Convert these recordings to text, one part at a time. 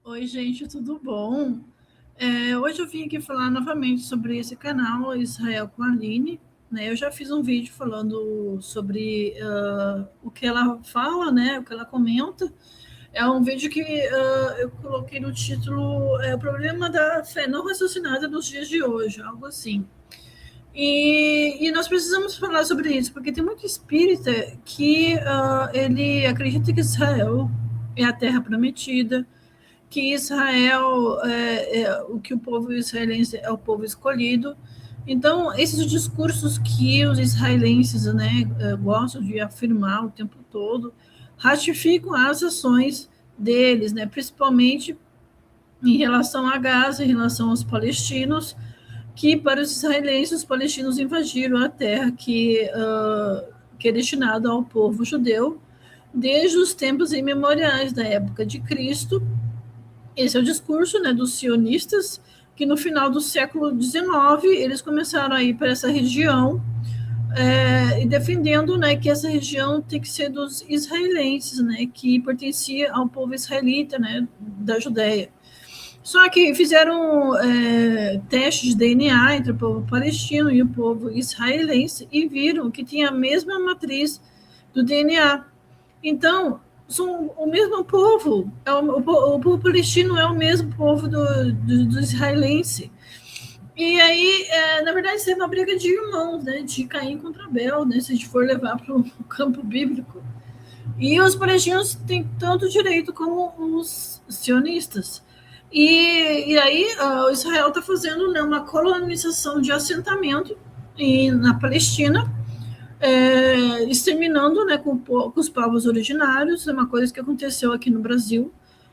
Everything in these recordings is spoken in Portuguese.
Oi, gente, tudo bom? Hoje eu vim aqui falar novamente sobre esse canal Israel com a Aline, né? Eu já fiz um vídeo falando sobre o que ela fala, né? O que ela comenta. É um vídeo que eu coloquei no título O Problema da Fé Não Raciocinada nos Dias de Hoje, algo assim. E nós precisamos falar sobre isso, porque tem muito espírita que ele acredita que Israel é a terra prometida, que Israel, o que o povo israelense é o povo escolhido. Então, esses discursos que os israelenses, né, gostam de afirmar o tempo todo, ratificam as ações deles, né, principalmente em relação a Gaza, em relação aos palestinos, que para os israelenses, os palestinos invadiram a terra que é destinada ao povo judeu desde os tempos imemoriais, da época de Cristo. Esse é o discurso, né, dos sionistas, que no final do século XIX eles começaram a ir para essa região e defendendo, né, que essa região tem que ser dos israelenses, né, que pertencia ao povo israelita, né, da Judéia. Só que fizeram testes de DNA entre o povo palestino e o povo israelense e viram que tinha a mesma matriz do DNA. Então, são o mesmo povo. O povo palestino é o mesmo povo do israelense. E aí, na verdade, isso é uma briga de irmãos, né? De Caim contra Abel, né? Se a gente for levar para o campo bíblico. E os palestinos têm tanto direito como os sionistas. E aí, o Israel está fazendo, né, uma colonização de assentamento na Palestina, exterminando, né, com os povos originários. É uma coisa que aconteceu aqui no Brasil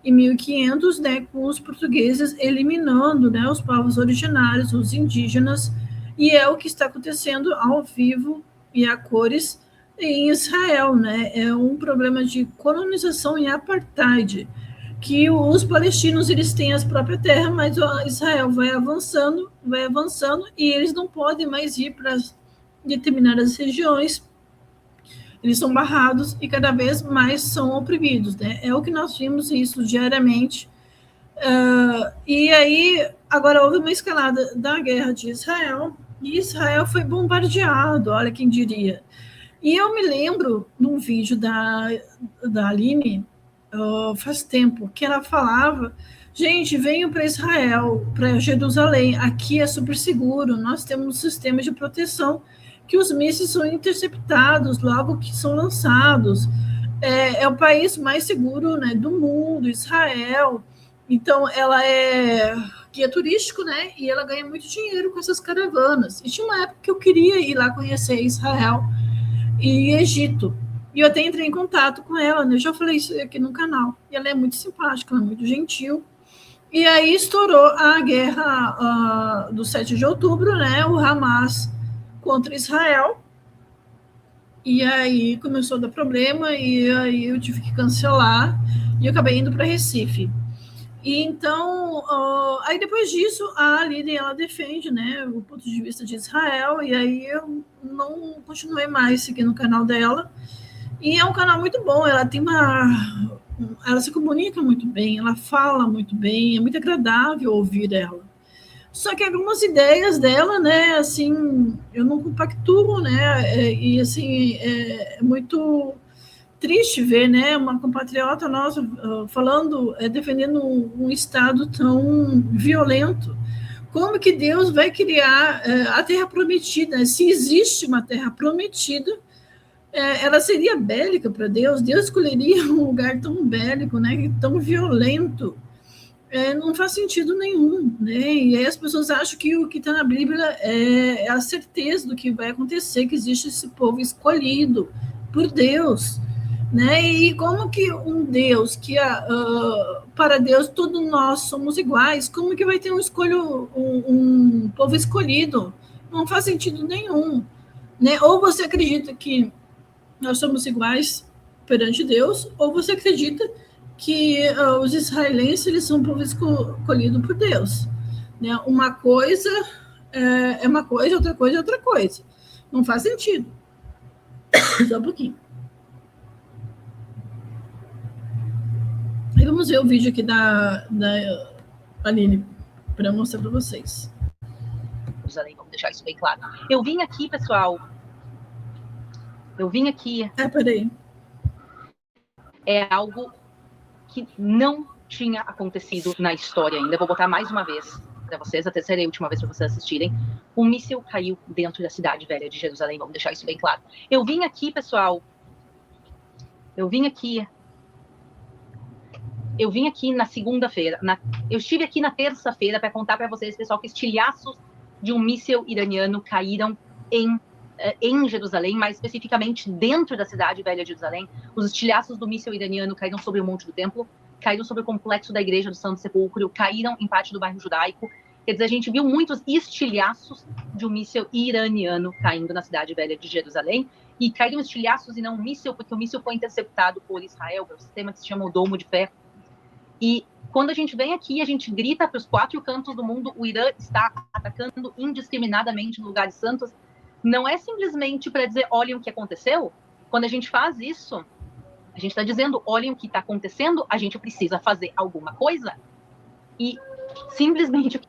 em 1500, né, com os portugueses eliminando, né, os povos originários, os indígenas, e é o que está acontecendo ao vivo e a cores em Israel, né? É um problema de colonização e apartheid, que os palestinos eles têm as próprias terras, mas Israel vai avançando, e eles não podem mais ir para determinadas regiões. Eles são barrados e cada vez mais são oprimidos, né? É o que nós vimos isso diariamente. E aí, agora houve uma escalada da guerra de Israel, e Israel foi bombardeado, olha quem diria. E eu me lembro num vídeo da Aline, faz tempo, que ela falava: gente, venham para Israel, para Jerusalém, aqui é super seguro, nós temos um sistema de proteção que os mísseis são interceptados logo que são lançados. É o país mais seguro, né, do mundo, Israel. Então, ela é guia turístico, né, e ela ganha muito dinheiro com essas caravanas. E tinha uma época que eu queria ir lá conhecer Israel e Egito. E eu até entrei em contato com ela, né? Eu já falei isso aqui no canal. E ela é muito simpática, ela é muito gentil. E aí estourou a guerra do 7 de outubro, né? O Hamas contra Israel. E aí começou a dar problema, e aí eu tive que cancelar, e eu acabei indo para Recife. E então, aí depois disso, a Aline, ela defende, né, o ponto de vista de Israel, e aí eu não continuei mais seguindo o canal dela. E é um canal muito bom, ela se comunica muito bem, ela fala muito bem, é muito agradável ouvir ela. Só que algumas ideias dela, né, assim, eu não compactuo, né, e assim, é muito triste ver, né, uma compatriota nossa falando, defendendo um Estado tão violento. Como que Deus vai criar a Terra Prometida? Se existe uma Terra Prometida, ela seria bélica para Deus? Deus escolheria um lugar tão bélico, né, tão violento? Não faz sentido nenhum, né? E aí as pessoas acham que o que está na Bíblia é a certeza do que vai acontecer, que existe esse povo escolhido por Deus, né? E como que um Deus que para Deus todos nós somos iguais, como que vai ter um povo escolhido? Não faz sentido nenhum, né? Ou você acredita que nós somos iguais perante Deus, ou você acredita que os israelenses eles são um povo escolhido por Deus, né? Uma coisa é uma coisa, outra coisa é outra coisa. Não faz sentido. Só um pouquinho. vamos ver o vídeo aqui da Aline, para mostrar para vocês. Vamos deixar isso bem claro. Eu vim aqui, pessoal. Peraí. É algo que não tinha acontecido na história ainda. Vou botar mais uma vez para vocês, a terceira e última vez para vocês assistirem. Um míssil caiu dentro da cidade velha de Jerusalém. Vamos deixar isso bem claro. Eu vim aqui, pessoal. Eu vim aqui na segunda-feira. Eu estive aqui na terça-feira para contar para vocês, pessoal, que estilhaços de um míssil iraniano caíram em Jerusalém, mais especificamente dentro da cidade velha de Jerusalém. Os estilhaços do míssil iraniano caíram sobre o Monte do Templo, caíram sobre o complexo da Igreja do Santo Sepulcro, caíram em parte do bairro judaico. Quer dizer, a gente viu muitos estilhaços de um míssil iraniano caindo na cidade velha de Jerusalém. E caíram estilhaços e não um míssil, porque o míssil foi interceptado por Israel, pelo sistema que se chama o Domo de Ferro. E quando a gente vem aqui, a gente grita para os 4 cantos do mundo, o Irã está atacando indiscriminadamente lugares santos. Não é simplesmente para dizer, olhem o que aconteceu. Quando a gente faz isso, a gente está dizendo, olhem o que está acontecendo, a gente precisa fazer alguma coisa. E simplesmente...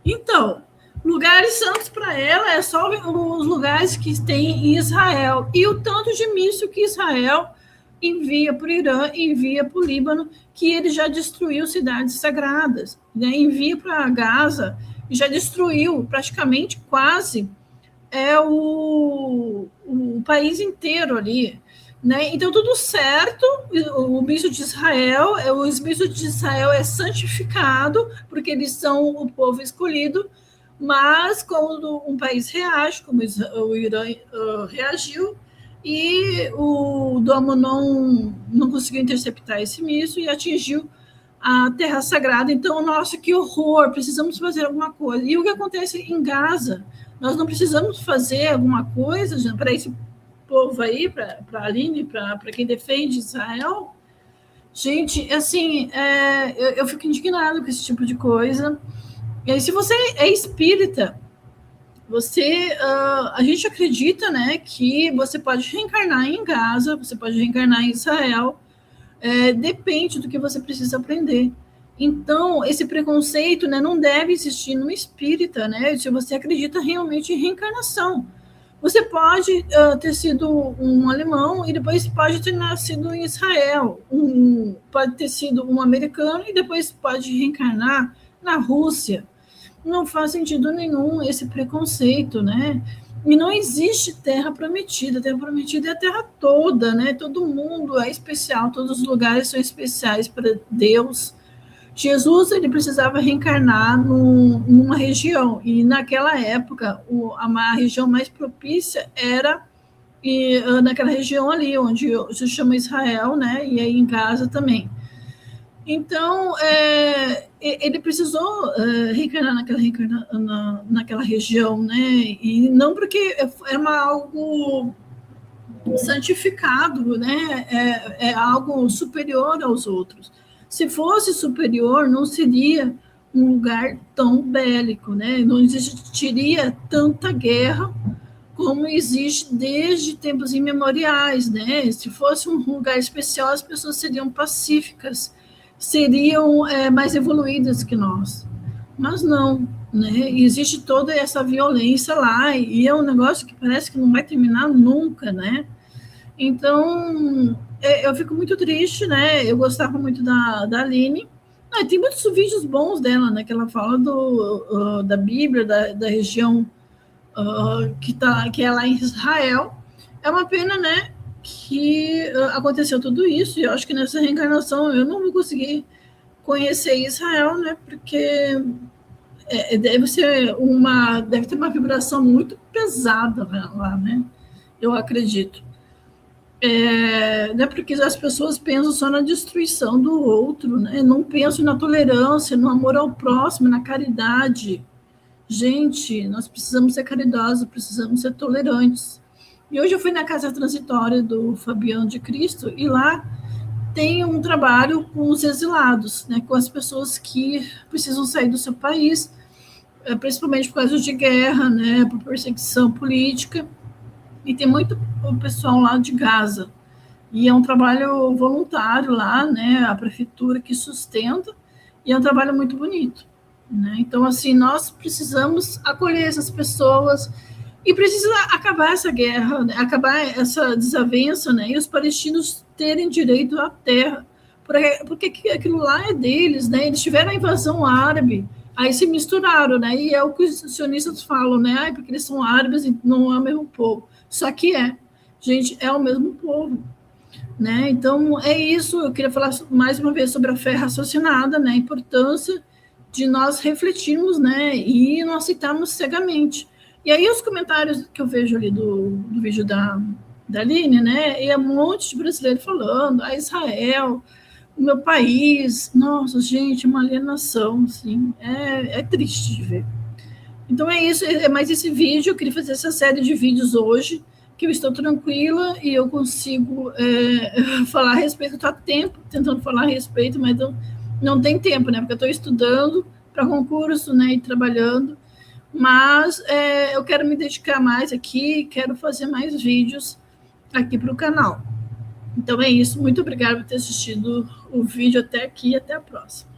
Então, lugares santos para ela é só os lugares que tem em Israel. E o tanto de míssil que Israel envia para o Irã, envia para o Líbano, que ele já destruiu cidades sagradas, né? Envia para Gaza, e já destruiu praticamente quase o país inteiro ali, né? Então, tudo certo, o míssil de Israel, é santificado, porque eles são o povo escolhido, mas quando um país reage, como o Irã reagiu, e o Domo não conseguiu interceptar esse míssil e atingiu a Terra Sagrada. Então, nossa, que horror, precisamos fazer alguma coisa. E o que acontece em Gaza? Nós não precisamos fazer alguma coisa para esse povo aí, para a Aline, para quem defende Israel? Gente, assim, eu fico indignada com esse tipo de coisa. E aí, se você é espírita, a gente acredita, né, que você pode reencarnar em Gaza, você pode reencarnar em Israel, depende do que você precisa aprender. Então, esse preconceito, né, não deve existir no espírita, né, se você acredita realmente em reencarnação. Você pode ter sido um alemão e depois pode ter nascido em Israel, pode ter sido um americano e depois pode reencarnar na Rússia. Não faz sentido nenhum esse preconceito, né? E não existe terra prometida. Terra prometida é a terra toda, né? Todo mundo é especial, todos os lugares são especiais para Deus. Jesus, ele precisava reencarnar numa região, e naquela época, a região mais propícia era naquela região ali, onde se chama Israel, né? E aí em Gaza também. Então, ele precisou reencarnar naquela região, né? E não porque era algo santificado, né? É algo superior aos outros. Se fosse superior, não seria um lugar tão bélico, né? Não existiria tanta guerra como existe desde tempos imemoriais, né? Se fosse um lugar especial, as pessoas seriam pacíficas, seriam mais evoluídas que nós. Mas não, né? Existe toda essa violência lá, e é um negócio que parece que não vai terminar nunca, né? Então, eu fico muito triste, né? Eu gostava muito da Aline. Tem muitos vídeos bons dela, né? Que ela fala da Bíblia, da região que é lá em Israel. É uma pena, né? Que aconteceu tudo isso, e eu acho que nessa reencarnação eu não vou conseguir conhecer Israel, né? Porque deve ter uma vibração muito pesada lá, né? Eu acredito. Né, porque as pessoas pensam só na destruição do outro, né? Não pensam na tolerância, no amor ao próximo, na caridade. Gente, nós precisamos ser caridosos, precisamos ser tolerantes. E hoje eu fui na casa transitória do Fabiano de Cristo, e lá tem um trabalho com os exilados, né? Com as pessoas que precisam sair do seu país, principalmente por causa de guerra, né? Por perseguição política. E tem muito o pessoal lá de Gaza, E é um trabalho voluntário lá, né, a prefeitura que sustenta, e é um trabalho muito bonito, né? Então, assim, nós precisamos acolher essas pessoas e precisa acabar essa guerra, né, acabar essa desavença, né, e os palestinos terem direito à terra, porque aquilo lá é deles, né? Eles tiveram a invasão árabe, aí se misturaram, né? E é o que os sionistas falam, né? Ai, porque eles são árabes e não é o mesmo povo. Só que é, gente, é o mesmo povo, né? Então, é isso. Eu queria falar mais uma vez sobre a fé raciocinada, né? A importância de nós refletirmos, né? E não aceitarmos cegamente. E aí, os comentários que eu vejo ali do vídeo da Aline, né? E é um monte de brasileiro falando, a Israel, o meu país. Nossa, gente, uma alienação, assim. É triste de ver. Então é isso, é mais esse vídeo. Eu queria fazer essa série de vídeos hoje, que eu estou tranquila e eu consigo falar a respeito. Estou há tempo tentando falar a respeito, mas não tem tempo, né? Porque eu estou estudando para concurso, né? E trabalhando. Mas eu quero me dedicar mais aqui, quero fazer mais vídeos aqui para o canal. Então é isso. Muito obrigada por ter assistido o vídeo até aqui e até a próxima.